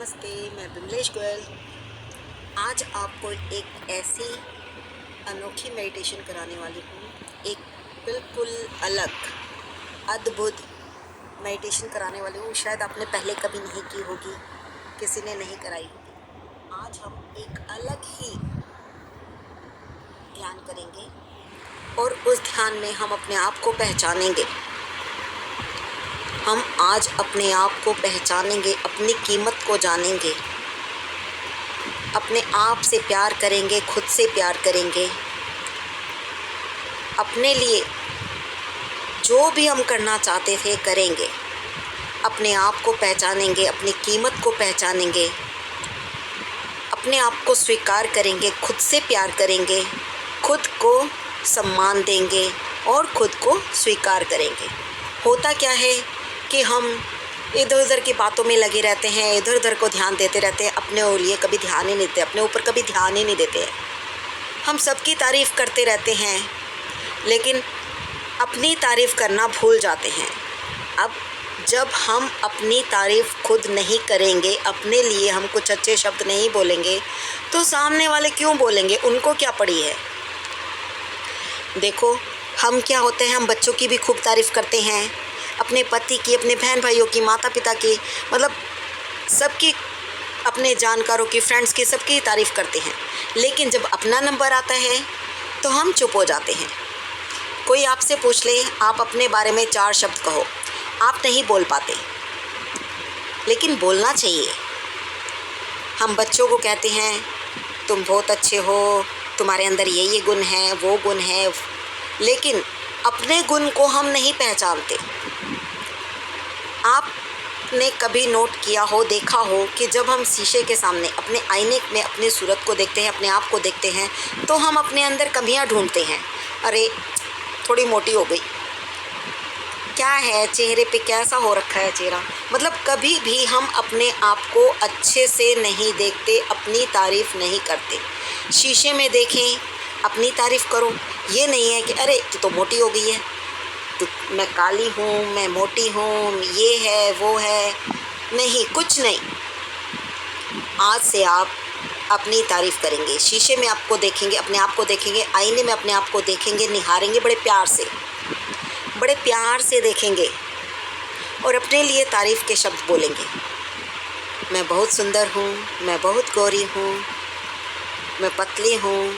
नमस्ते, मैं बिमलेश गोयल। आज आपको एक ऐसी अनोखी मेडिटेशन कराने वाली हूँ। एक बिल्कुल अलग अद्भुत मेडिटेशन कराने वाली हूँ। शायद आपने पहले कभी नहीं की होगी, किसी ने नहीं कराई होगी। आज हम एक अलग ही ध्यान करेंगे और उस ध्यान में हम अपने आप को पहचानेंगे। हम आज अपने आप को पहचानेंगे, अपनी कीमत को जानेंगे, अपने आप से प्यार करेंगे, खुद से प्यार करेंगे। अपने लिए जो भी हम करना चाहते थे करेंगे। अपने आप को पहचानेंगे, अपनी कीमत को पहचानेंगे, अपने आप को स्वीकार करेंगे, खुद से प्यार करेंगे, खुद को सम्मान देंगे और खुद को स्वीकार करेंगे। होता क्या है कि हम इधर उधर की बातों में लगे रहते हैं, इधर उधर को ध्यान देते रहते हैं, अपने लिए कभी ध्यान ही नहीं देते, अपने ऊपर कभी ध्यान ही नहीं देते हैं। हम सबकी तारीफ़ करते रहते हैं, लेकिन अपनी तारीफ़ करना भूल जाते हैं। अब जब हम अपनी तारीफ़ खुद नहीं करेंगे, अपने लिए हम कुछ अच्छे शब्द नहीं बोलेंगे, तो सामने वाले क्यों बोलेंगे? उनको क्या पड़ी है? देखो, हम क्या होते हैं, हम बच्चों की भी खूब तारीफ़ करते हैं, अपने पति की, अपने बहन भाइयों की, माता पिता की, मतलब सबकी, अपने जानकारों की, फ्रेंड्स की, सबकी तारीफ़ करते हैं। लेकिन जब अपना नंबर आता है तो हम चुप हो जाते हैं। कोई आपसे पूछ ले, आप अपने बारे में 4 शब्द कहो, आप नहीं बोल पाते, लेकिन बोलना चाहिए। हम बच्चों को कहते हैं तुम बहुत अच्छे हो, तुम्हारे अंदर ये गुण है, वो गुण है, लेकिन अपने गुण को हम नहीं पहचानते। आपने कभी नोट किया हो, देखा हो कि जब हम शीशे के सामने अपने आईने में अपनी सूरत को देखते हैं, अपने आप को देखते हैं, तो हम अपने अंदर कमियां ढूंढते हैं। अरे थोड़ी मोटी हो गई, क्या है चेहरे पे, कैसा हो रखा है चेहरा। मतलब कभी भी हम अपने आप को अच्छे से नहीं देखते, अपनी तारीफ़ नहीं करते। शीशे में देखें, अपनी तारीफ़ करो। ये नहीं है कि अरे तू तो मोटी हो गई है, तो मैं काली हूँ, मैं मोटी हूँ, ये है वो है, नहीं, कुछ नहीं। आज से आप अपनी तारीफ़ करेंगे। शीशे में आपको देखेंगे, अपने आप को देखेंगे, आईने में अपने आप को देखेंगे, निहारेंगे बड़े प्यार से देखेंगे और अपने लिए तारीफ़ के शब्द बोलेंगे। मैं बहुत सुंदर हूँ, मैं बहुत गोरी हूँ, मैं पतली हूँ,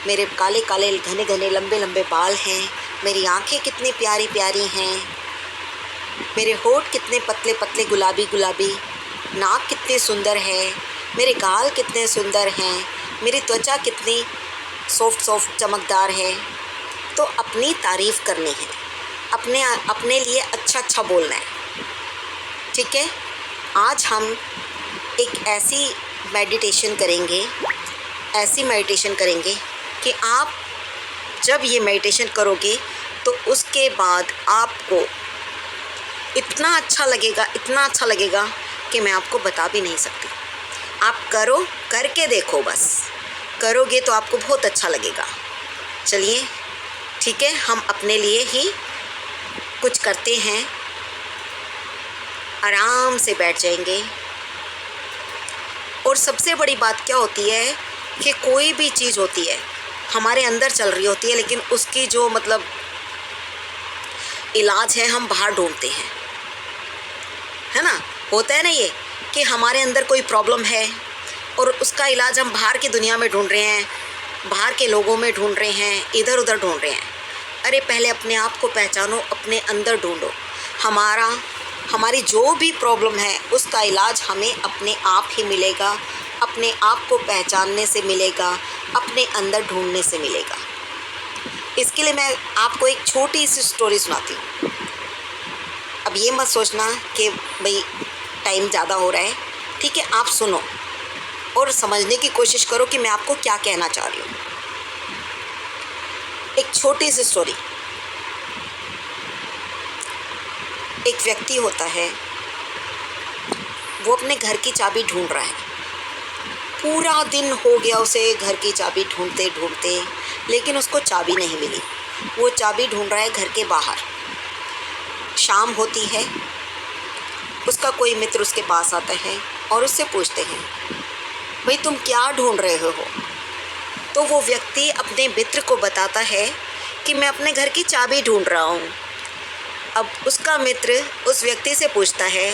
मेरे काले काले घने घने लंबे लंबे बाल हैं, मेरी आंखें कितनी प्यारी प्यारी हैं, मेरे होठ कितने पतले पतले गुलाबी गुलाबी, नाक कितनी सुंदर है, मेरे गाल कितने सुंदर हैं, मेरी त्वचा कितनी सॉफ्ट सॉफ्ट चमकदार है। तो अपनी तारीफ़ करनी है, अपने लिए अच्छा अच्छा बोलना है, ठीक है। आज हम एक ऐसी मेडिटेशन करेंगे कि आप जब ये मेडिटेशन करोगे तो उसके बाद आपको इतना अच्छा लगेगा कि मैं आपको बता भी नहीं सकती। आप करो, करके देखो, बस करोगे तो आपको बहुत अच्छा लगेगा। चलिए ठीक है, हम अपने लिए ही कुछ करते हैं। आराम से बैठ जाएंगे। और सबसे बड़ी बात क्या होती है कि कोई भी चीज़ होती है हमारे अंदर चल रही होती है, लेकिन उसकी जो मतलब इलाज है हम बाहर ढूंढते हैं, है ना। होता है ना ये कि हमारे अंदर कोई प्रॉब्लम है और उसका इलाज हम बाहर की दुनिया में ढूंढ रहे हैं, बाहर के लोगों में ढूंढ रहे हैं, इधर उधर ढूंढ रहे हैं। अरे पहले अपने आप को पहचानो, अपने अंदर ढूंढो। हमारी जो भी प्रॉब्लम है उसका इलाज हमें अपने आप ही मिलेगा, अपने आप को पहचानने से मिलेगा, अपने अंदर ढूंढने से मिलेगा। इसके लिए मैं आपको एक छोटी सी स्टोरी सुनाती हूँ। अब ये मत सोचना कि भाई टाइम ज़्यादा हो रहा है, ठीक है, आप सुनो और समझने की कोशिश करो कि मैं आपको क्या कहना चाह रही हूँ। एक छोटी सी स्टोरी। एक व्यक्ति होता है, वो अपने घर की चाबी ढूंढ रहा है। पूरा दिन हो गया उसे घर की चाबी ढूंढते ढूंढते, लेकिन उसको चाबी नहीं मिली। वो चाबी ढूंढ रहा है घर के बाहर। शाम होती है, उसका कोई मित्र उसके पास आता है और उससे पूछते हैं, भाई तुम क्या ढूंढ रहे हो? तो वो व्यक्ति अपने मित्र को बताता है कि मैं अपने घर की चाबी ढूंढ रहा हूँ। अब उसका मित्र उस व्यक्ति से पूछता है,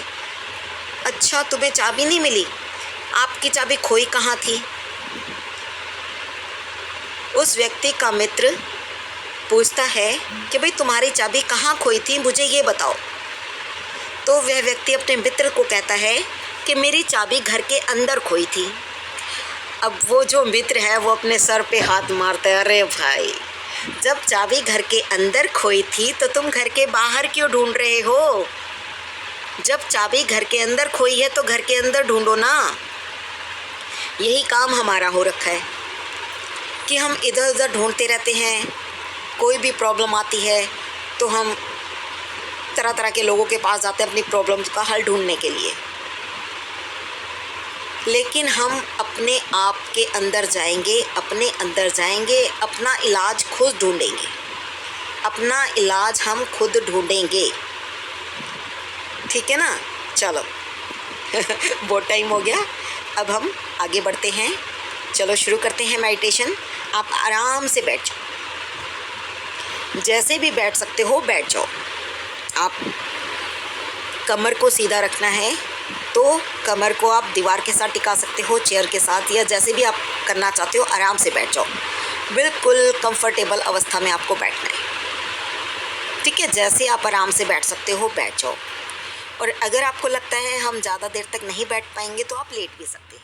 अच्छा तुम्हें चाबी नहीं मिली, आपकी चाबी खोई कहाँ थी? उस व्यक्ति का मित्र पूछता है कि भाई तुम्हारी चाबी कहाँ खोई थी, मुझे ये बताओ। तो वह व्यक्ति अपने मित्र को कहता है कि मेरी चाबी घर के अंदर खोई थी। अब वो जो मित्र है वो अपने सर पे हाथ मारता है, अरे भाई जब चाबी घर के अंदर खोई थी तो तुम घर के बाहर क्यों ढूंढ रहे हो? जब चाबी घर के अंदर खोई है तो घर के अंदर ढूंढो ना। यही काम हमारा हो रखा है कि हम इधर उधर ढूंढते रहते हैं। कोई भी प्रॉब्लम आती है तो हम तरह तरह के लोगों के पास जाते हैं अपनी प्रॉब्लम्स का हल ढूंढने के लिए, लेकिन हम अपने आप के अंदर जाएंगे, अपने अंदर जाएंगे, अपना इलाज खुद ढूंढेंगे, अपना इलाज हम खुद ढूंढेंगे। ठीक है ना? चलो बहुत टाइम हो गया, अब हम आगे बढ़ते हैं। चलो शुरू करते हैं मेडिटेशन। आप आराम से बैठ जाओ, जैसे भी बैठ सकते हो बैठ जाओ। आप कमर को सीधा रखना है तो कमर को आप दीवार के साथ टिका सकते हो, चेयर के साथ, या जैसे भी आप करना चाहते हो आराम से बैठ जाओ। बिल्कुल कंफर्टेबल अवस्था में आपको बैठना है। ठीक है, जैसे आप आराम से बैठ सकते हो बैठ जाओ। और अगर आपको लगता है हम ज़्यादा देर तक नहीं बैठ पाएंगे तो आप लेट भी सकते हैं।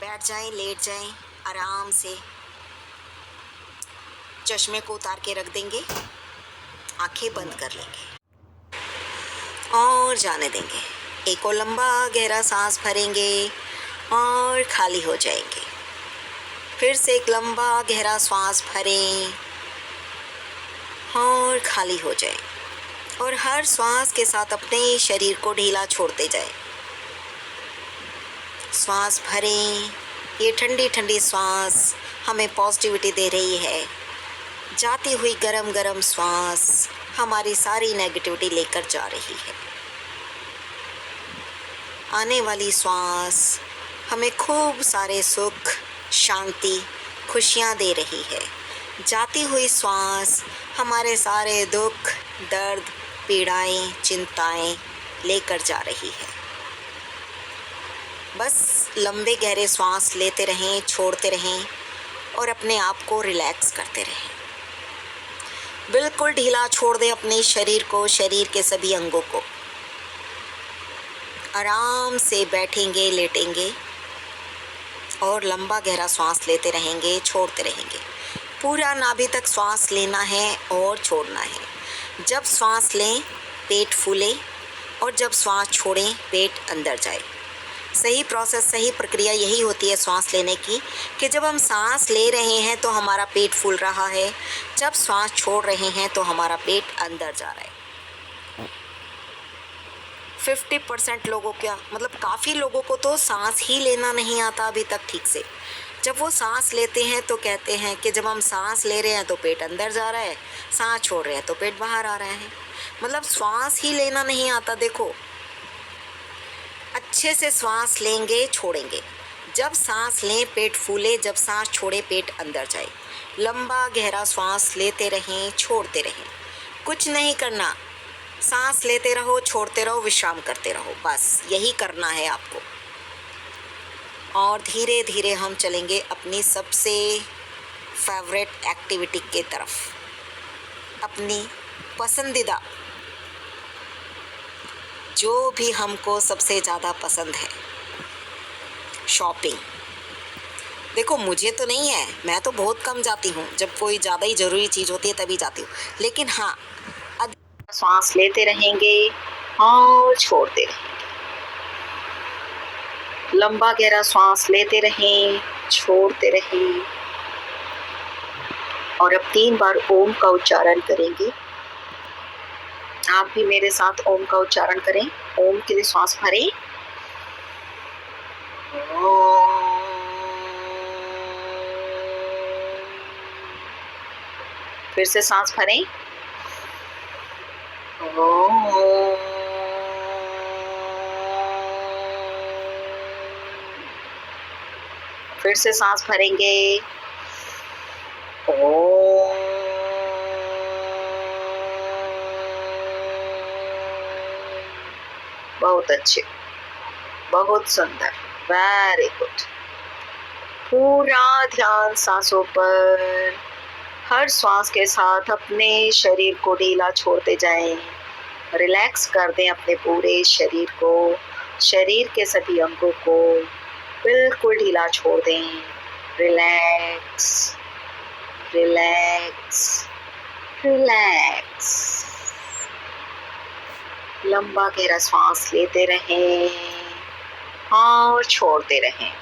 बैठ जाएं, लेट जाएं आराम से। चश्मे को उतार के रख देंगे, आंखें बंद कर लेंगे और जाने देंगे। एक और लंबा गहरा सांस भरेंगे और खाली हो जाएंगे। फिर से एक लंबा गहरा सांस भरें और खाली हो जाए। और हर श्वास के साथ अपने शरीर को ढीला छोड़ते जाएं। श्वास भरें, ये ठंडी ठंडी श्वास हमें पॉजिटिविटी दे रही है। जाती हुई गरम गरम श्वास हमारी सारी नेगेटिविटी लेकर जा रही है। आने वाली श्वास हमें खूब सारे सुख, शांति, खुशियाँ दे रही है। जाती हुई श्वास हमारे सारे दुख, दर्द, पीड़ाएं, चिंताएं लेकर जा रही है। बस लंबे गहरे श्वास लेते रहें, छोड़ते रहें और अपने आप को रिलैक्स करते रहें। बिल्कुल ढीला छोड़ दें अपने शरीर को, शरीर के सभी अंगों को। आराम से बैठेंगे, लेटेंगे और लंबा गहरा श्वास लेते रहेंगे, छोड़ते रहेंगे। पूरा नाभि तक श्वास लेना है और छोड़ना है। जब श्वास लें पेट फूले और जब श्वास छोड़ें पेट अंदर जाए। सही प्रोसेस, सही प्रक्रिया यही होती है श्वास लेने की, कि जब हम सांस ले रहे हैं तो हमारा पेट फूल रहा है, जब श्वास छोड़ रहे हैं तो हमारा पेट अंदर जा रहा है। 50% लोगों का मतलब काफ़ी लोगों को तो सांस ही लेना नहीं आता अभी तक ठीक से। जब वो सांस लेते हैं तो कहते हैं कि जब हम सांस ले रहे हैं तो पेट अंदर जा रहा है, सांस छोड़ रहे हैं तो पेट बाहर आ रहा है। मतलब श्वास ही लेना नहीं आता। देखो, अच्छे से श्वास लेंगे, छोड़ेंगे। जब सांस लें पेट फूले, जब सांस छोड़े पेट अंदर जाए। लंबा गहरा श्वास लेते रहें, छोड़ते रहें। कुछ नहीं करना, सांस लेते रहो, छोड़ते रहो, विश्राम करते रहो, बस यही करना है आपको। और धीरे धीरे हम चलेंगे अपनी सबसे फेवरेट एक्टिविटी के तरफ, अपनी पसंदीदा, जो भी हमको सबसे ज़्यादा पसंद है, शॉपिंग। देखो, मुझे तो नहीं है, मैं तो बहुत कम जाती हूँ, जब कोई ज़्यादा ही ज़रूरी चीज़ होती है तभी जाती हूँ। लेकिन हाँ, अब श्वास लेते रहेंगे और छोड़ते रहेंगे। लंबा गहरा श्वास लेते रहें, छोड़ते रहें और अब 3 बार ओम का उच्चारण करेंगे। आप भी मेरे साथ ओम का उच्चारण करें। ओम के लिए श्वास भरें, फिर से सांस भरें, फिर से सांस भरेंगे। ओम। बहुत अच्छे, बहुत सुंदर, वेरी गुड। पूरा ध्यान सांसों पर। हर श्वास के साथ अपने शरीर को ढीला छोड़ते जाएं। रिलैक्स कर दें अपने पूरे शरीर को, शरीर के सभी अंगों को बिल्कुल ढीला छोड़ दें। Relax, relax, relax. लंबा गहरा श्वास लेते रहें और छोड़ते रहें।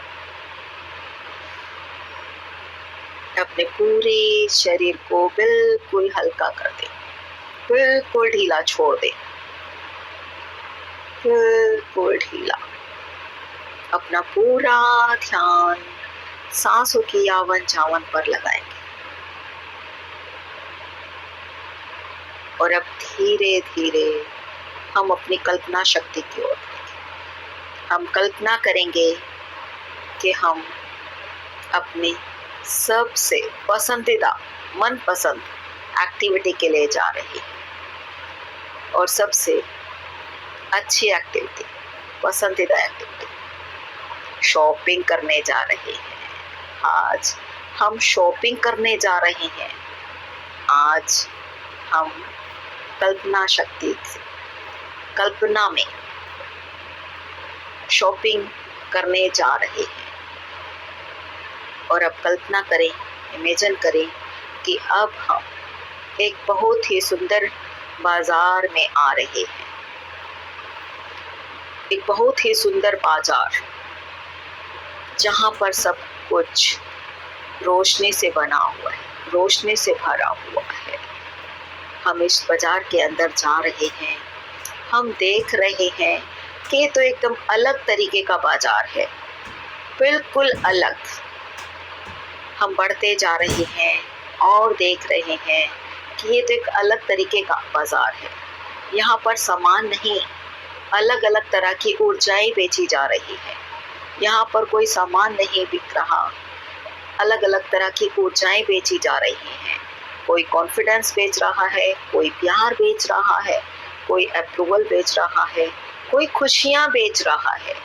अपने पूरे शरीर को बिल्कुल हल्का कर दें, बिल्कुल ढीला छोड़ दें, बिल्कुल ढीला। अपना पूरा ध्यान सांसों की आवन जावन पर लगाएंगे। और अब धीरे धीरे हम अपनी कल्पना शक्ति की ओर हम कल्पना करेंगे कि हम अपनी सबसे पसंदीदा मनपसंद एक्टिविटी के लिए जा रहे हैं। और सबसे अच्छी एक्टिविटी, पसंदीदा एक्टिविटी शॉपिंग करने जा रहे हैं। आज हम शॉपिंग करने जा रहे हैं। आज हम कल्पना शक्ति से कल्पना में शॉपिंग करने जा रहे हैं। और अब कल्पना करें, इमेजिन करें कि अब हम एक बहुत ही सुंदर बाजार में आ रहे हैं। एक बहुत ही सुंदर बाजार जहां पर सब कुछ रोशनी से बना हुआ है, रोशनी से भरा हुआ है। हम इस बाजार के अंदर जा रहे हैं। हम देख रहे हैं कि ये तो एकदम अलग तरीके का बाजार है, बिल्कुल अलग। हम बढ़ते जा रहे हैं और देख रहे हैं कि ये तो एक अलग तरीके का बाजार है। यहाँ पर सामान नहीं, अलग अलग तरह की ऊर्जाएं बेची जा रही है। यहाँ पर कोई सामान नहीं बिक रहा, अलग अलग तरह की ऊर्जाएं बेची जा रही हैं। कोई कॉन्फिडेंस बेच रहा है, कोई प्यार बेच रहा है, कोई अप्रूवल बेच रहा है, कोई खुशियाँ बेच रहा है,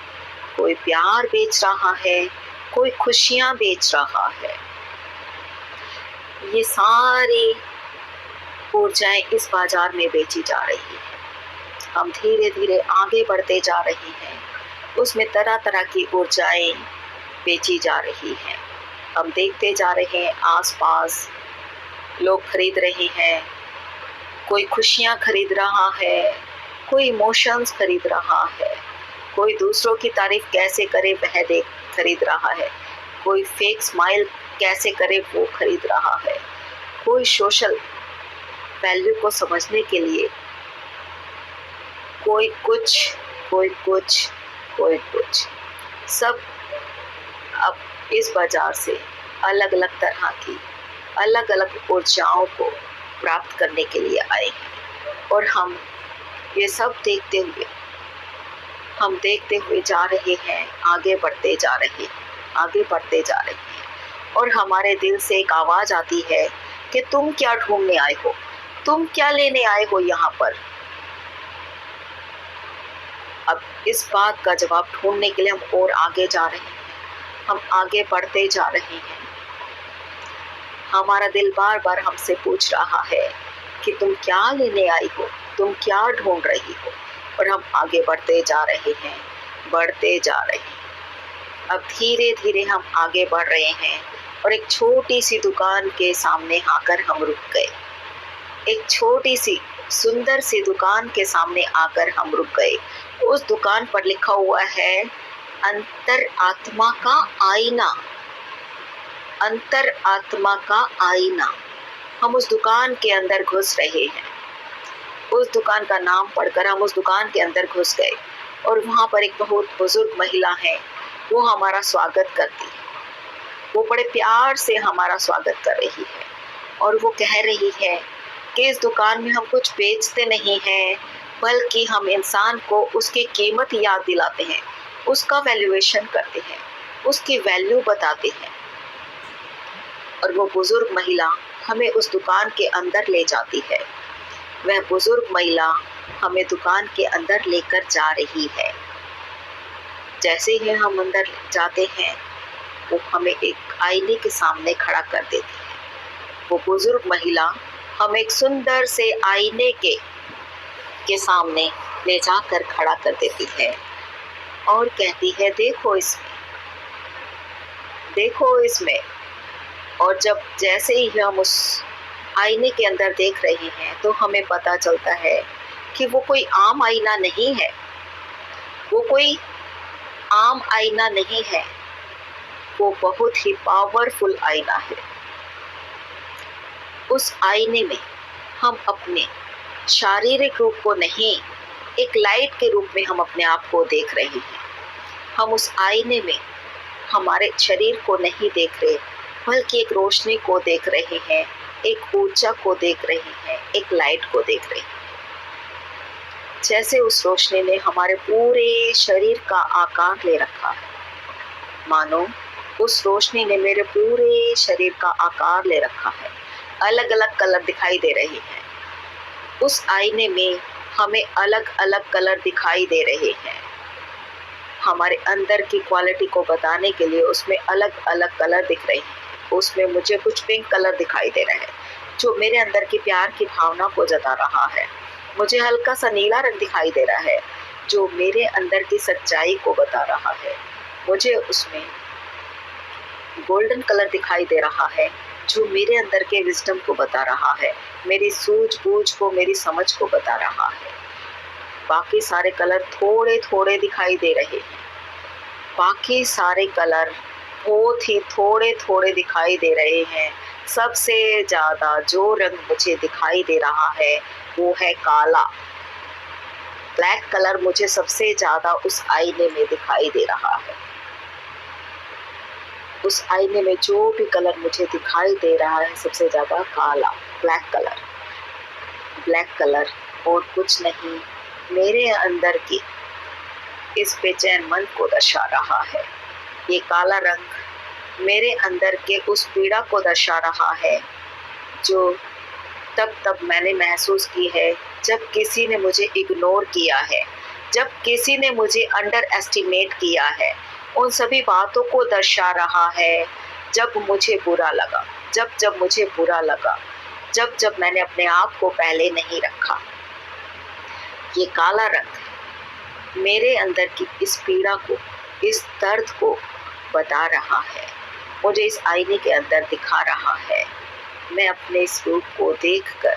कोई प्यार बेच रहा है, कोई खुशियाँ बेच रहा है। ये सारी ऊर्जाएं इस बाजार में बेची जा रही है। हम धीरे धीरे आगे बढ़ते जा रहे हैं। उसमें तरह तरह की ऊर्जाएं बेची जा रही हैं। हम देखते जा रहे हैं आसपास लोग खरीद रहे हैं। कोई खुशियाँ खरीद रहा है, कोई इमोशंस खरीद रहा है, कोई दूसरों की तारीफ कैसे करे वह खरीद रहा है, कोई फेक स्माइल कैसे करे वो खरीद रहा है, कोई सोशल वैल्यू को समझने के लिए कोई कुछ, कोई कुछ, कोई कुछ। सब अब इस बाजार से अलग अलग तरह की अलग अलग ऊर्जाओं को प्राप्त करने के लिए आए हैं। और हम ये सब देखते हुए जा रहे हैं, आगे बढ़ते जा रहे हैं, आगे बढ़ते जा रहे हैं। और हमारे दिल से एक आवाज़ आती है कि तुम क्या ढूंढने आए हो, तुम क्या लेने आए हो यहाँ पर। अब इस बात का जवाब ढूंढने के लिए हम और आगे जा रहे हैं, हम आगे बढ़ते जा रहे हैं। हमारा दिल बार बार हमसे पूछ रहा है कि तुम क्या लेने आई हो, तुम क्या ढूंढ रही हो। और हम आगे बढ़ते जा रहे हैं, बढ़ते जा रहे हैं। अब धीरे धीरे हम आगे बढ़ रहे हैं और एक छोटी सी दुकान के सामने आकर हम रुक गए। एक छोटी सी सुंदर सी दुकान के सामने आकर हम रुक गए। उस दुकान पर लिखा हुआ है अंतर आत्मा का आईना, अंतर आत्मा का आईना। हम उस दुकान के अंदर घुस रहे हैं। उस दुकान का नाम पढ़कर हम उस दुकान के अंदर घुस गए और वहाँ पर एक बहुत बुजुर्ग महिला है, वो हमारा स्वागत करती है। वो बड़े प्यार से हमारा स्वागत कर रही है और वो कह रही है कि इस दुकान में हम कुछ बेचते नहीं हैं, बल्कि हम इंसान को उसकी कीमत याद दिलाते हैं, उसका वैल्यूएशन करते हैं, उसकी वैल्यू बताते हैं। और वो बुजुर्ग महिला हमें उस दुकान के अंदर ले जाती है। वह बुजुर्ग महिला हमें दुकान के अंदर लेकर जा रही है। जैसे ही हम अंदर जाते हैं, वो हमें एक आईने के सामने खड़ा कर देती है। वो बुजुर्ग महिला हमें एक सुंदर से आईने के सामने ले जाकर खड़ा कर देती है और कहती है, देखो इसमें। और जैसे ही हम उस आईने के अंदर देख रहे हैं, तो हमें पता चलता है कि वो कोई आम आईना नहीं है। वो कोई आम आईना नहीं है, वो बहुत ही पावरफुल आईना है। उस आईने में हम अपने शारीरिक रूप को नहीं, एक लाइट के रूप में हम अपने आप को देख रहे हैं। हम उस आईने में हमारे शरीर को नहीं देख रहे, बल्कि एक रोशनी को देख रहे हैं, एक ऊर्जा को देख रहे हैं, एक लाइट को देख रहे हैं। जैसे उस रोशनी ने हमारे पूरे शरीर का आकार ले रखा है, मानो उस रोशनी ने मेरे पूरे शरीर का आकार ले रखा है। अलग अलग कलर दिखाई दे रहे हैं। उस आईने में हमें अलग अलग कलर दिखाई दे रहे हैं। हमारे अंदर की क्वालिटी को बताने के लिए उसमें अलग अलग कलर दिख रहे हैं। उसमें मुझे कुछ पिंक कलर दिखाई दे रहा है, जो मेरे अंदर की प्यार की भावना को जता रहा है। मुझे हल्का सा नीला रंग दिखाई दे रहा है, जो मेरे अंदर की सच्चाई को बता रहा है। मुझे उसमें गोल्डन कलर दिखाई दे रहा है, जो मेरे अंदर के विजडम को बता रहा है, मेरी सूझबूझ को, मेरी समझ को बता रहा है। बाकी सारे कलर थोड़े थोड़े दिखाई दे रहे हैं। बाकी सारे कलर बहुत ही थोड़े थोड़े दिखाई दे रहे हैं। सबसे ज़्यादा जो रंग मुझे दिखाई दे रहा है वो है काला। ब्लैक कलर मुझे सबसे ज़्यादा उस आईने में दिखाई दे रहा है। उस आईने में जो भी कलर मुझे दिखाई दे रहा है, सबसे ज़्यादा काला, ब्लैक कलर और कुछ नहीं, मेरे अंदर की इस बेचैन मन को दर्शा रहा है। ये काला रंग मेरे अंदर के उस पीड़ा को दर्शा रहा है, जो तब मैंने महसूस की है जब किसी ने मुझे इग्नोर किया है, जब किसी ने मुझे अंडर एस्टिमेट किया है। उन सभी बातों को दर्शा रहा है। जब मुझे बुरा लगा, जब मैंने अपने आप को पहले नहीं रखा। ये काला रंग मेरे अंदर की इस पीड़ा को, इस दर्द को बता रहा है, मुझे इस आईने के अंदर दिखा रहा है। मैं अपने इस रूप को देखकर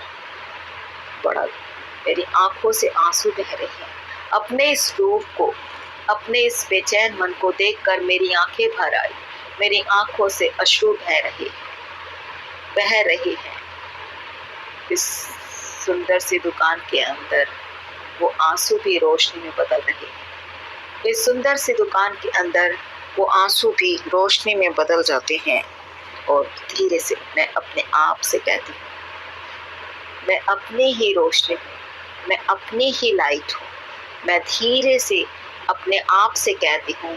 मेरी आंखों से आंसू बह रहे हैं। अपने इस रूप को, अपने इस बेचैन मन को देखकर मेरी आंखें भर आई। मेरी आंखों से अश्रु बह रही हैं। इस सुंदर सी दुकान के अंदर वो आंसू भी रोशनी में बदल रहे हैं। इस सुंदर सी दुकान के अंदर वो आंसू भी रोशनी में बदल जाते हैं। और धीरे से मैं अपने आप से कहती हूँ, मैं अपनी ही रोशनी हूँ, मैं अपनी ही लाइट हूँ। मैं धीरे से अपने आप से कहती हूँ,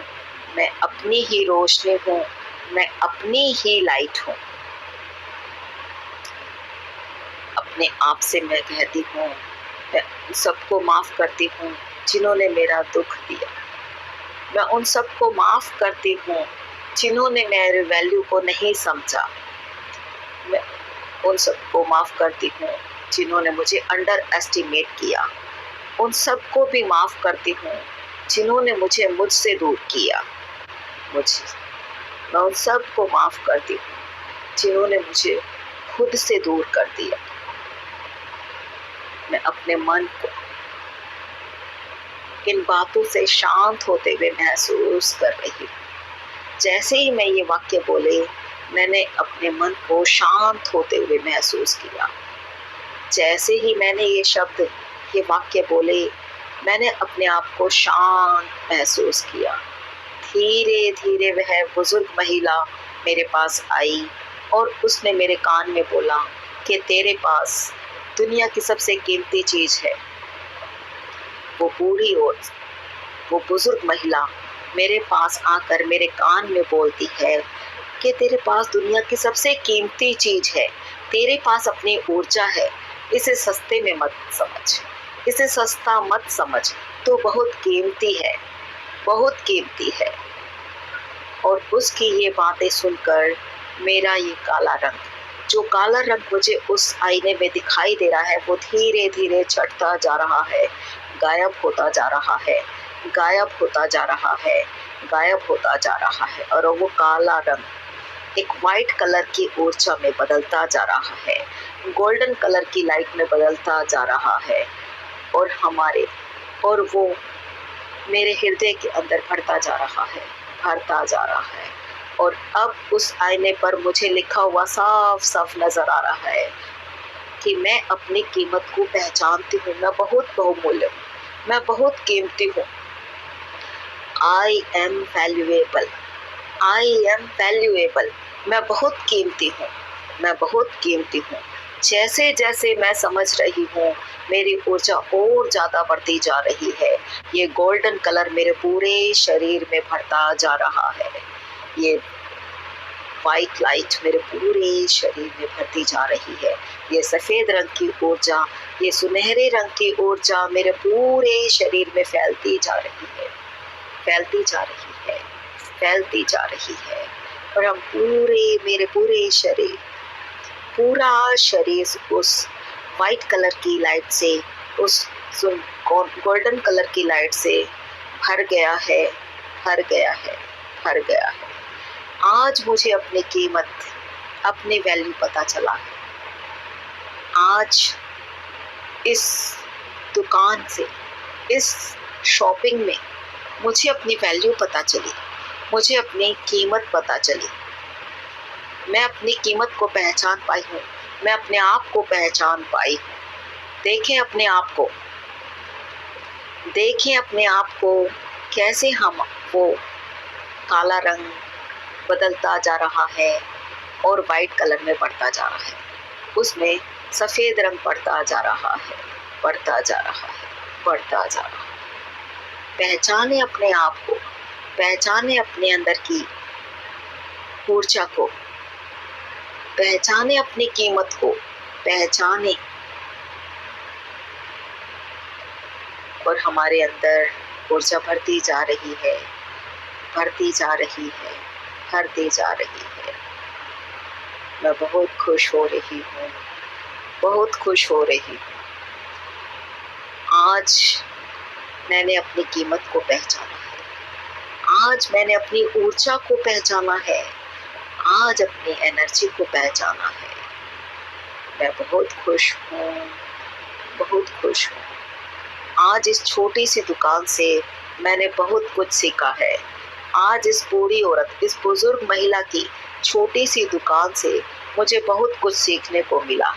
मैं अपनी ही रोशनी हूँ, मैं अपनी ही लाइट हूँ। अपने आप से मैं कहती हूँ, मैं सबको माफ़ करती हूँ जिन्होंने मेरा दुख दिया। मैं उन सबको माफ़ करती हूँ जिन्होंने मेरे वैल्यू को नहीं समझा। मैं उन सबको माफ़ करती हूँ जिन्होंने मुझे अंडर एस्टिमेट किया। उन सबको भी माफ़ करती हूँ जिन्होंने मुझे मुझसे दूर किया। मैं उन सबको माफ़ करती हूँ जिन्होंने मुझे खुद से दूर कर दिया। मैं अपने मन को इन बातों से शांत होते हुए महसूस कर रही हूँ। जैसे ही मैं ये वाक्य बोले, मैंने अपने मन को शांत होते हुए महसूस किया। जैसे ही मैंने ये वाक्य बोले, मैंने अपने आप को शांत महसूस किया। धीरे धीरे वह बुजुर्ग महिला मेरे पास आई और उसने मेरे कान में बोला कि तेरे पास दुनिया की सबसे कीमती चीज़ है। वो बूढ़ी और वो बुजुर्ग महिला मेरे पास आकर मेरे कान में बोलती है कि तेरे पास दुनिया की सबसे कीमती चीज है, तेरे पास अपनी ऊर्जा है, इसे सस्ते में मत समझ, इसे सस्ता मत समझ, तो बहुत कीमती है, बहुत कीमती है। और उसकी ये बातें सुनकर मेरा ये काला रंग, जो काला रंग मुझे उस आईने में दिखाई दे रहा है, वो धीरे धीरे छटता जा रहा है, गायब होता जा रहा है, गायब होता जा रहा है, गायब होता जा रहा है। और वो काला रंग एक वाइट कलर की ऊर्जा में बदलता जा रहा है, गोल्डन कलर की लाइट में बदलता जा रहा है। और वो मेरे हृदय के अंदर भरता जा रहा है, भरता जा रहा है। और अब उस आईने पर मुझे लिखा हुआ साफ साफ नजर आ रहा है कि मैं अपनी कीमत को पहचानती हूँ, मैं बहुत बहुमूल्य हूँ, मैं बहुत कीमती हूँ। I am valuable, I am valuable, मैं बहुत कीमती हूँ, मैं बहुत कीमती हूँ। जैसे जैसे मैं समझ रही हूँ, मेरी ऊर्जा और ज़्यादा बढ़ती जा रही है। ये गोल्डन कलर मेरे पूरे शरीर में भरता जा रहा है, ये वाइट लाइट मेरे पूरे शरीर में भरती जा रही है। ये सफ़ेद रंग की ऊर्जा, ये सुनहरे रंग की ऊर्जा मेरे पूरे शरीर में फैलती जा रही है, फैलती जा रही है, फैलती जा रही है। और हम मेरे पूरे शरीर, पूरा शरीर उस वाइट कलर की लाइट से, उस गोल्डन कलर की लाइट से भर गया है, भर गया है, भर गया है। आज मुझे अपनी कीमत, अपनी वैल्यू पता चला है। आज इस दुकान से, इस शॉपिंग में मुझे अपनी वैल्यू पता चली, मुझे अपनी कीमत पता चली। मैं अपनी कीमत को पहचान पाई हूँ, मैं अपने आप को पहचान पाई हूँ। देखें अपने आप को, देखें अपने आप को, कैसे हम वो काला रंग बदलता जा रहा है और वाइट कलर में बढ़ता जा रहा है, उसमें सफ़ेद रंग बढ़ता जा रहा है, बढ़ता जा रहा है, बढ़ता जा रहा है। पहचाने अपने आप को, पहचाने अपने अंदर की ऊर्जा को, पहचाने अपनी कीमत को, पहचाने। और हमारे अंदर ऊर्जा बढ़ती जा रही है, बढ़ती जा रही है, बढ़ती जा रही है। मैं बहुत खुश हो रही हूँ, बहुत खुश हो रही हूँ। आज मैंने अपनी कीमत को पहचाना है, आज मैंने अपनी ऊर्जा को पहचाना है, आज अपनी एनर्जी को पहचाना है। मैं बहुत खुश हूँ, बहुत खुश हूँ। आज इस छोटी सी दुकान से मैंने बहुत कुछ सीखा है। आज इस बूढ़ी औरत, इस बुजुर्ग महिला की छोटी सी दुकान से मुझे बहुत कुछ सीखने को मिला।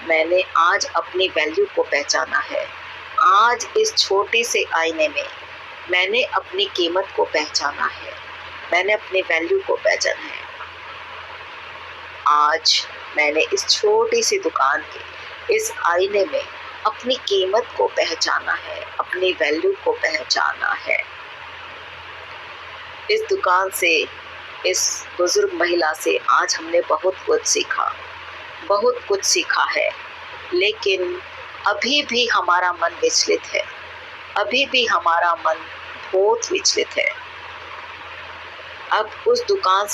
मैंने आज अपनी वैल्यू को पहचाना है। आज इस छोटे से आईने में मैंने अपनी कीमत को पहचाना है, मैंने अपनी वैल्यू को पहचाना है। आज मैंने इस छोटी सी दुकान के इस आईने में अपनी कीमत को पहचाना है, अपनी वैल्यू को पहचाना है। इस दुकान से, इस बुजुर्ग महिला से आज हमने बहुत कुछ सीखा, बहुत कुछ सीखा है। लेकिन अभी भी हमारा मन विचलित है, अभी भी हमारा मन बहुत विचलित है। अब उस दुकान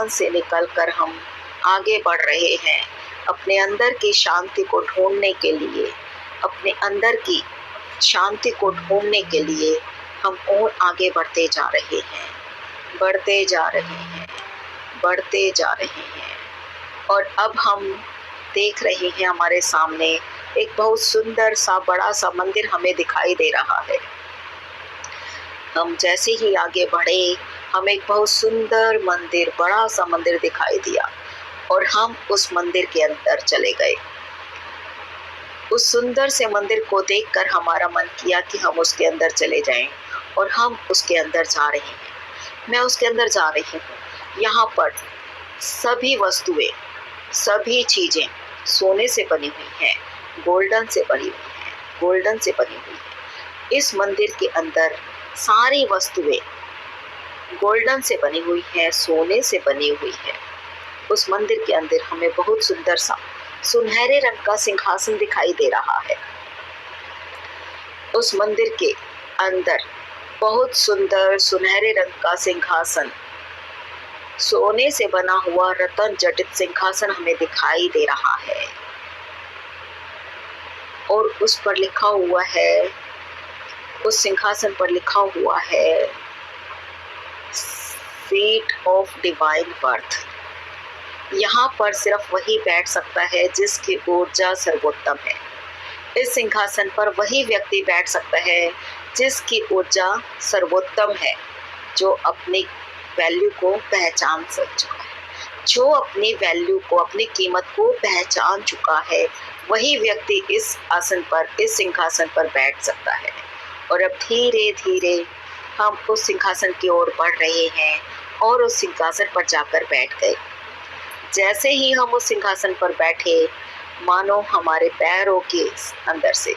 से निकलकर हम आगे बढ़ रहे हैं, अपने अंदर की शांति को ढूंढने के लिए, अपने अंदर की शांति को ढूंढने के लिए हम और आगे बढ़ते जा रहे हैं, बढ़ते जा रहे हैं, बढ़ते जा रहे हैं। और अब हम देख रहे हैं हमारे सामने एक बहुत सुंदर सा बड़ा सा मंदिर हमें दिखाई दे रहा है। हम जैसे ही आगे बढ़े, हमें एक बहुत सुंदर मंदिर, बड़ा सा मंदिर दिखाई दिया और हम उस मंदिर के अंदर चले गए। उस सुंदर से मंदिर को देखकर हमारा मन किया कि हम उसके अंदर चले जाएं और हम उसके अंदर जा रहे हैं। मैं उसके अंदर जा रही हूँ। यहाँ पर सभी वस्तुएं, सभी चीज़ें सोने से बनी हुई हैं, गोल्डन से बनी हुई हैं, गोल्डन से बनी हुई हैं। इस मंदिर के अंदर सारी वस्तुएं गोल्डन से बनी हुई है, सोने से बनी हुई है। उस मंदिर के अंदर हमें बहुत सुंदर सा सुनहरे रंग का सिंहासन दिखाई दे रहा है। उस मंदिर के अंदर बहुत सुंदर सुनहरे रंग का सिंहासन, सोने से बना हुआ रत्न जटित सिंहासन हमें दिखाई दे रहा है। और उस पर लिखा हुआ है, उस सिंहासन पर लिखा हुआ है सीट ऑफ डिवाइन बर्थ। यहाँ पर सिर्फ वही बैठ सकता है जिसकी ऊर्जा सर्वोत्तम है। इस सिंहासन पर वही व्यक्ति बैठ सकता है जिसकी ऊर्जा सर्वोत्तम है, जो अपनी वैल्यू को पहचान चुका है, जो अपनी वैल्यू को, अपनी कीमत को पहचान चुका है। वही व्यक्ति इस आसन पर, इस सिंहासन पर बैठ सकता है। और अब धीरे धीरे हम उस सिंहासन की ओर बढ़ रहे हैं और उस सिंहासन पर जाकर बैठ गए। जैसे ही हम उस सिंहासन पर बैठे, मानो हमारे पैरों के अंदर से,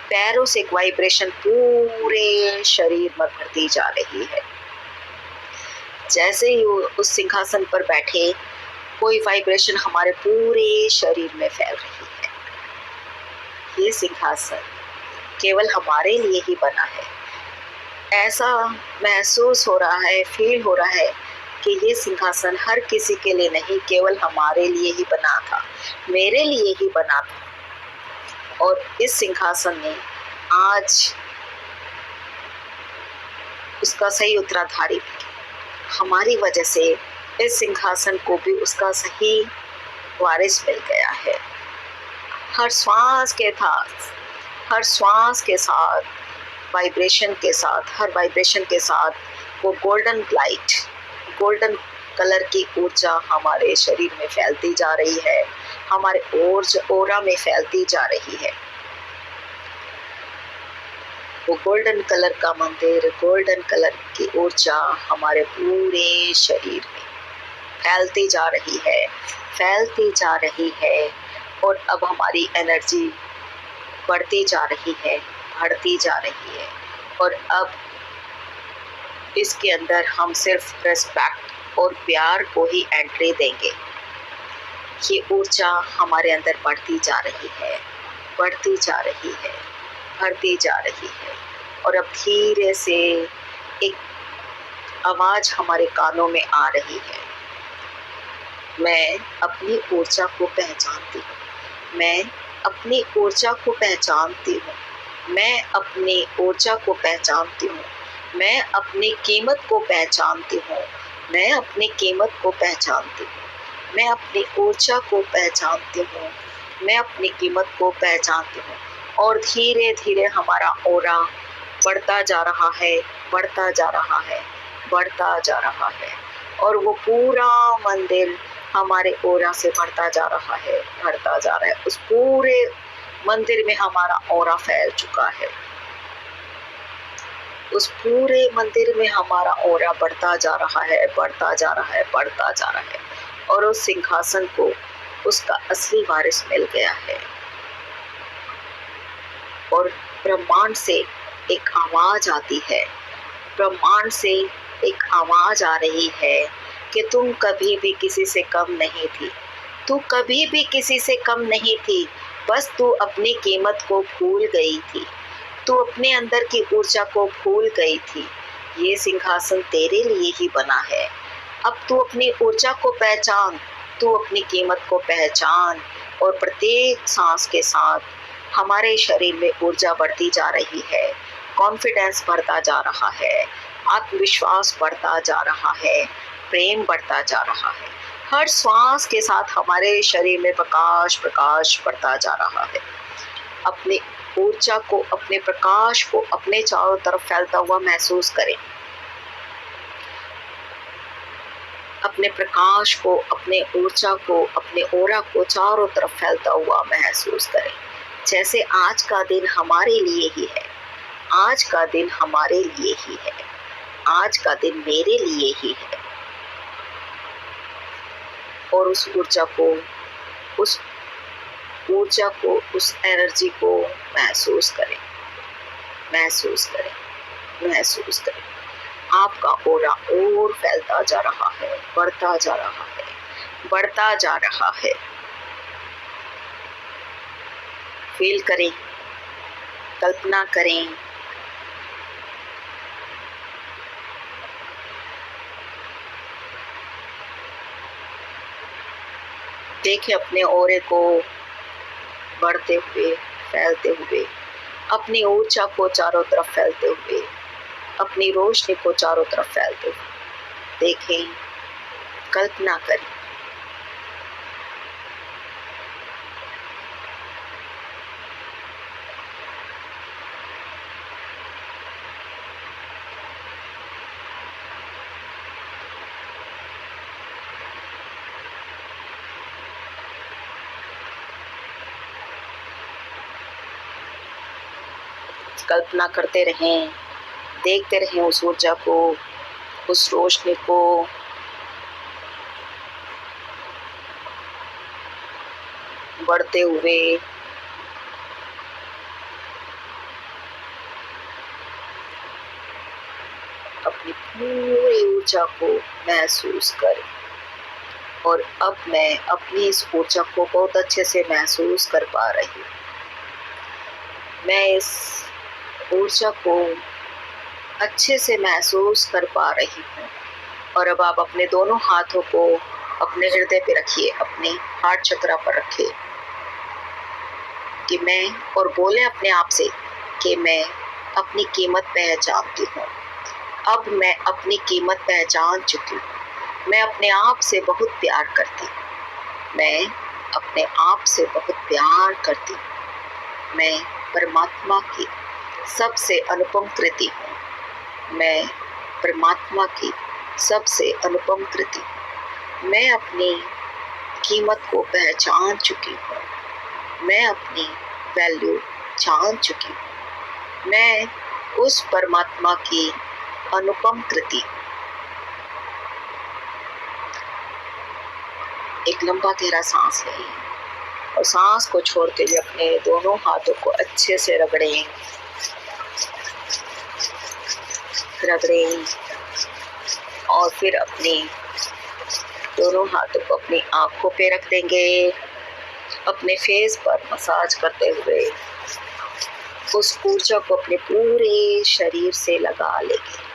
पैरों से एक वाइब्रेशन पूरे शरीर में भरती जा रही है। जैसे ही उस सिंहासन पर बैठे, कोई वाइब्रेशन हमारे पूरे शरीर में फैल रही है। ये सिंहासन केवल हमारे लिए ही बना है। ऐसा महसूस हो रहा है, फील हो रहा है कि ये सिंहासन हर किसी के लिए नहीं, केवल हमारे लिए ही बना था, मेरे लिए ही बना था। और इस सिंहासन ने आज उसका सही उत्तराधारी हमारी वजह से इस सिंहासन को भी उसका सही वारिस मिल गया है। हर श्वास के साथ वाइब्रेशन के साथ, हर वाइब्रेशन के साथ वो गोल्डन लाइट, गोल्डन कलर की ऊर्जा हमारे शरीर में फैलती जा रही है, हमारे ओरा में फैलती जा रही है। वो गोल्डन कलर का मंदिर, गोल्डन कलर की ऊर्जा हमारे पूरे शरीर में फैलती जा रही है, फैलती जा रही है। और अब हमारी एनर्जी बढ़ती जा रही है, बढ़ती जा रही है। और अब इसके अंदर हम सिर्फ रिस्पेक्ट और प्यार को ही एंट्री देंगे। ये ऊर्जा हमारे अंदर बढ़ती जा रही है, बढ़ती जा रही है, बढ़ती जा रही है। और अब धीरे से एक आवाज हमारे कानों में आ रही है, मैं अपनी ऊर्जा को पहचानती हूँ, मैं अपनी ऊर्जा को पहचानती हूँ, मैं अपनी ऊर्जा को पहचानती हूँ, मैं अपनी कीमत को पहचानती हूँ, मैं अपनी कीमत को पहचानती हूँ, मैं अपनी ऊर्जा को पहचानती हूँ, मैं अपनी कीमत को पहचानती हूँ। और धीरे धीरे हमारा ओरा बढ़ता जा रहा है, बढ़ता जा रहा है, बढ़ता जा रहा है। और वो पूरा मंदिर हमारे ओरा से बढ़ता जा रहा है, बढ़ता जा रहा है। उस पूरे मंदिर में हमारा ओरा फैल चुका है, उस पूरे मंदिर में हमारा ओरा बढ़ता जा रहा है, बढ़ता जा रहा है, बढ़ता जा रहा है। और उस सिंहासन को उसका असली वारिस मिल गया है। और ब्रह्मांड से एक आवाज आती है, ब्रह्मांड से एक आवाज आ रही है कि तुम कभी भी किसी से कम नहीं थी, तू कभी भी किसी से कम नहीं थी, बस तू अपनी कीमत को भूल गई थी, तू अपने अंदर की ऊर्जा को भूल गई थी। ये सिंहासन तेरे लिए ही बना है। अब तू अपनी ऊर्जा को पहचान, तू अपनी कीमत को पहचान। और प्रत्येक सांस के साथ हमारे शरीर में ऊर्जा बढ़ती जा रही है, कॉन्फिडेंस बढ़ता जा रहा है, आत्मविश्वास बढ़ता जा रहा है, प्रेम बढ़ता जा रहा है। हर श्वास के साथ हमारे शरीर में प्रकाश प्रकाश बढ़ता जा रहा है। अपनी ऊर्जा को, अपने प्रकाश को अपने चारों तरफ फैलता हुआ महसूस करें। अपने प्रकाश को, अपने ऊर्जा को, अपने ओरा को चारों तरफ फैलता हुआ महसूस करें। जैसे आज का दिन हमारे लिए ही है, आज का दिन हमारे लिए ही है, आज का दिन मेरे लिए ही है। और उस ऊर्जा को, उस एनर्जी को महसूस करें। महसूस करें, महसूस करें। आपका ऑरा और फैलता जा रहा है, बढ़ता जा रहा है, बढ़ता जा रहा है। फील करें, कल्पना करें, देखें अपने ऑरे को बढ़ते हुए, फैलते हुए, अपनी ऊर्जा को चारों तरफ फैलते हुए, अपनी रोशनी को चारों तरफ फैलते हुए देखें, कल्पना करें। कल्पना करते रहें, देखते रहें उस ऊर्जा को, उस रोशनी को, बढ़ते हुए, अपनी पूरी ऊर्जा को महसूस करें। और अब मैं अपनी इस ऊर्जा को बहुत अच्छे से महसूस कर पा रही हूँ। मैं इस ऊर्जा को अच्छे से महसूस कर पा रही हूँ। और अब आप अपने दोनों हाथों को अपने हृदय पे रखिए, अपने हार्ट चक्रा पर रखिए कि मैं, और बोले अपने आप से कि मैं अपनी कीमत पहचानती हूँ। अब मैं अपनी कीमत पहचान चुकी हूँ। मैं अपने आप से बहुत प्यार करती हूँ। मैं अपने आप से बहुत प्यार करती हूँ। मैं परमात्मा की सबसे अनुपम कृति हूँ। मैं परमात्मा की सबसे अनुपम कृति। मैं अपनी कीमत को पहचान चुकी हूँ। मैं अपनी वैल्यू जान चुकी हूँ। मैं उस परमात्मा की अनुपम कृति। एक लंबा गहरा सांस लें और सांस को छोड़ते हुए अपने दोनों हाथों को अच्छे से रगड़ें, और फिर अपने दोनों हाथों को अपनी आंखों पे रख देंगे। अपने फेस पर मसाज करते हुए उस ऊर्जा को अपने पूरे शरीर से लगा लेंगे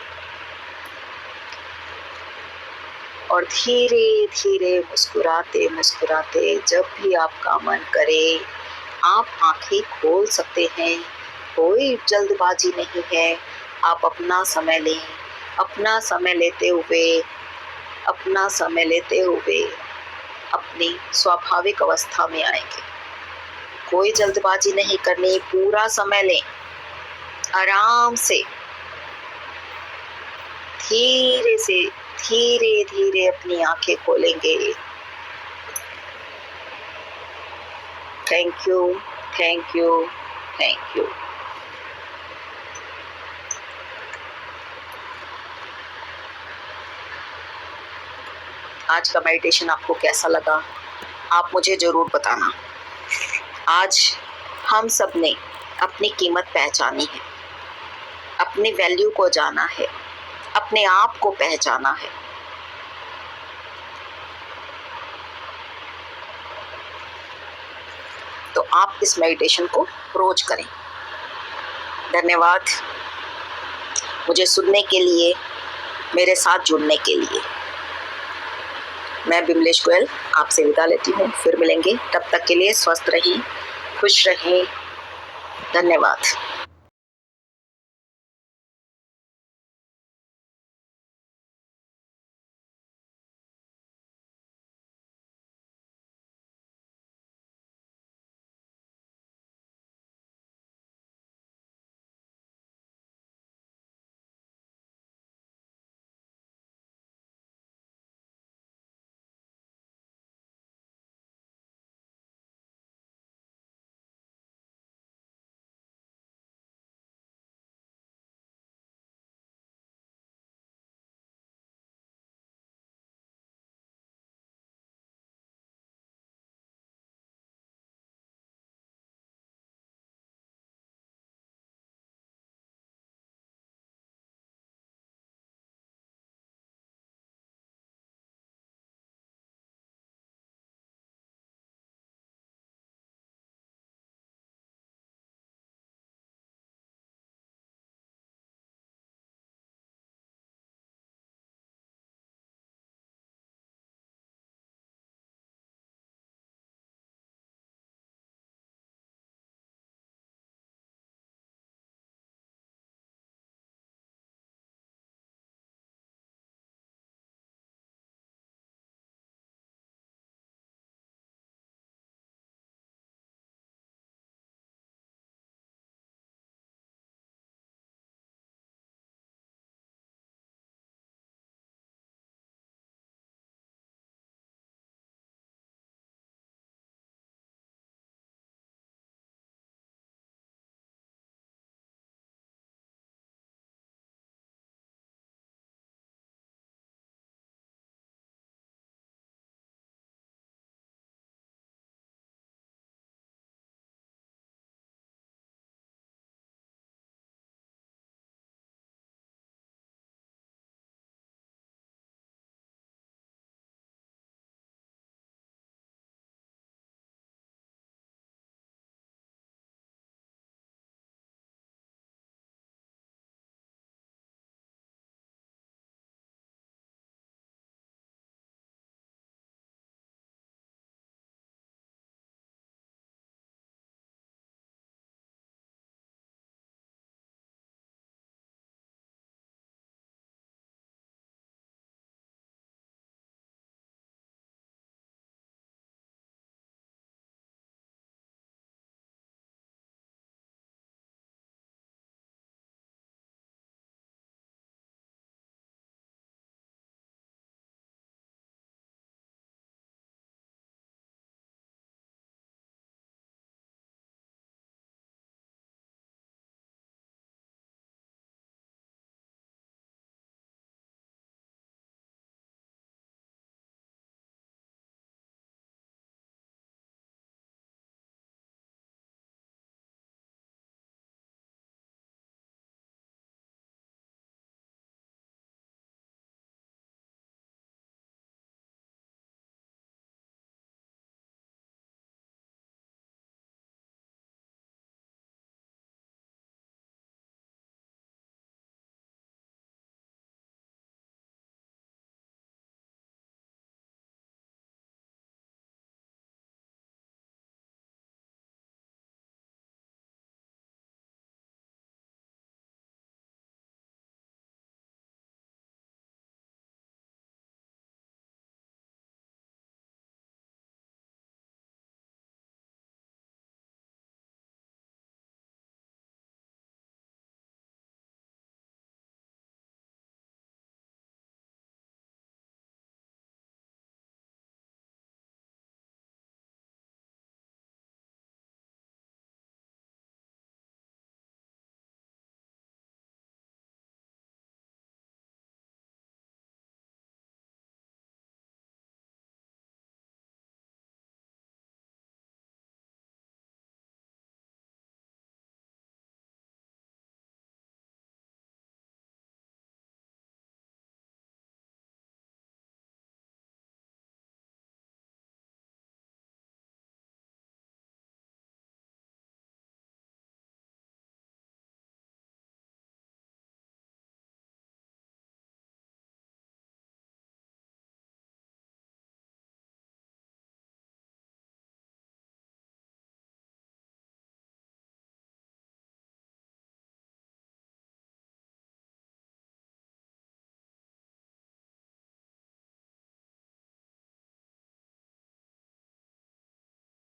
और धीरे धीरे मुस्कुराते मुस्कुराते, जब भी आपका मन करे आप आंखें खोल सकते हैं। कोई जल्दबाजी नहीं है। आप अपना समय लें। अपना समय लेते हुए अपनी स्वाभाविक अवस्था में आएंगे। कोई जल्दबाजी नहीं करनी, पूरा समय लें, आराम से, धीरे से, धीरे धीरे अपनी आंखें खोलेंगे। Thank you, thank you, thank you. आज का मेडिटेशन आपको कैसा लगा, आप मुझे ज़रूर बताना। आज हम सब ने अपनी कीमत पहचानी है, अपनी वैल्यू को जाना है, अपने आप को पहचाना है। तो आप इस मेडिटेशन को रोज करें। धन्यवाद मुझे सुनने के लिए, मेरे साथ जुड़ने के लिए। मैं बिमलेश गोयल आपसे विदा लेती हूँ। फिर मिलेंगे, तब तक के लिए स्वस्थ रहें, खुश रहें। धन्यवाद।